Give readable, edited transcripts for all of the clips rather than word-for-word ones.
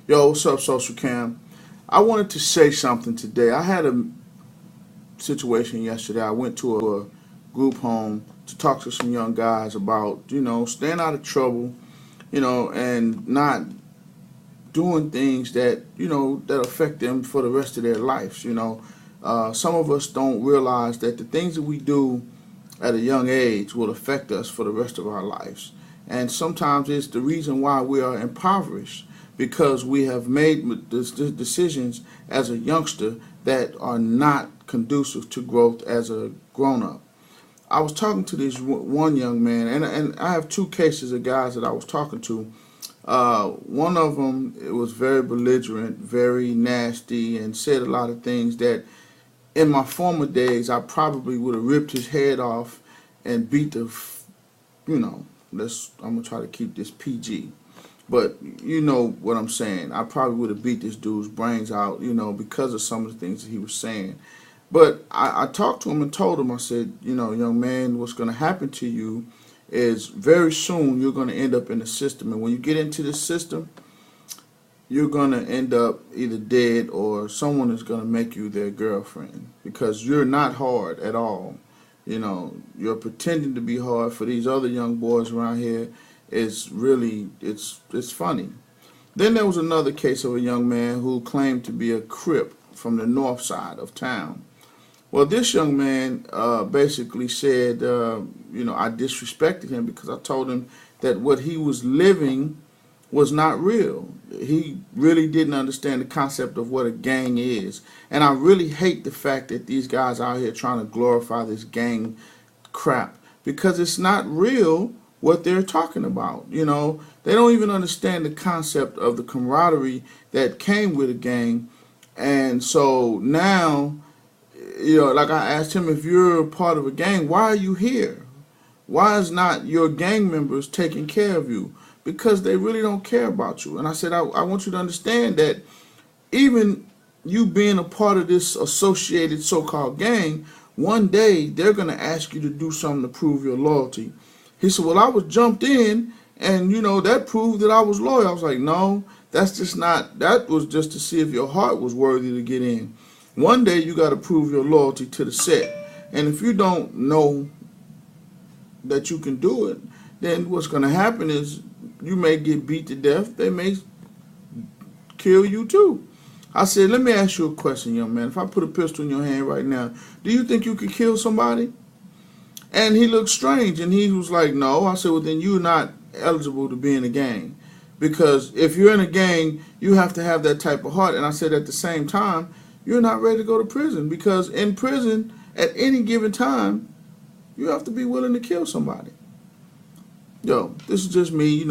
Yo, what's up, Social Cam? I wanted to say something today. I had a situation yesterday. I went to a group home to talk to some young guys about, staying out of trouble, and not doing things that, that affect them for the rest of their lives. Some of us don't realize that the things that we do at a young age will affect us for the rest of our lives. And sometimes it's the reason why we are impoverished because we have made decisions as a youngster that are not conducive to growth as a grown-up. I was talking to this one young man, and I have two cases of guys that I was talking to. One of them, it was very belligerent, very nasty, and said a lot of things that in my former days I probably would have ripped his head off and beat the, I'm going to try to keep this PG. But you know what I'm saying. I probably would have beat this dude's brains out, because of some of the things that he was saying. But I talked to him and told him, I said, young man, what's going to happen to you is very soon you're going to end up in the system. And when you get into the system, you're going to end up either dead or someone is going to make you their girlfriend because you're not hard at all. You're pretending to be hard for these other young boys around here. It's funny. Then there was another case of a young man who claimed to be a Crip from the north side of town. Well, this young man basically said, I disrespected him because I told him that what he was living was not real. He really didn't understand the concept of what a gang is. And I really hate the fact that these guys out here trying to glorify this gang crap because it's not real what they're talking about. They don't even understand the concept of the camaraderie that came with a gang. And so now, like I asked him, if you're a part of a gang, why are you here? Why is not your gang members taking care of you? Because they really don't care about you. And I said, I want you to understand that even you being a part of this associated so-called gang, one day they're going to ask you to do something to prove your loyalty. He said, well, I was jumped in and, that proved that I was loyal. I was like, no, that was just to see if your heart was worthy to get in. One day you got to prove your loyalty to the set. And if you don't know that you can do it, then what's going to happen is you may get beat to death. They may kill you too. I said, let me ask you a question, young man. If I put a pistol in your hand right now, do you think you could kill somebody? And he looked strange, and he was like, no. I said, well, then you're not eligible to be in a gang. Because if you're in a gang, you have to have that type of heart. And I said, at the same time, you're not ready to go to prison. Because in prison, at any given time, you have to be willing to kill somebody. Yo, this is just me,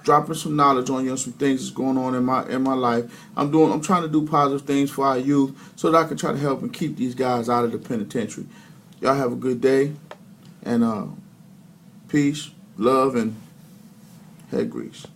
dropping some knowledge on you on some things that's going on in my life. I'm trying to do positive things for our youth so that I can try to help and keep these guys out of the penitentiary. Y'all have a good day, and peace, love, and head grease.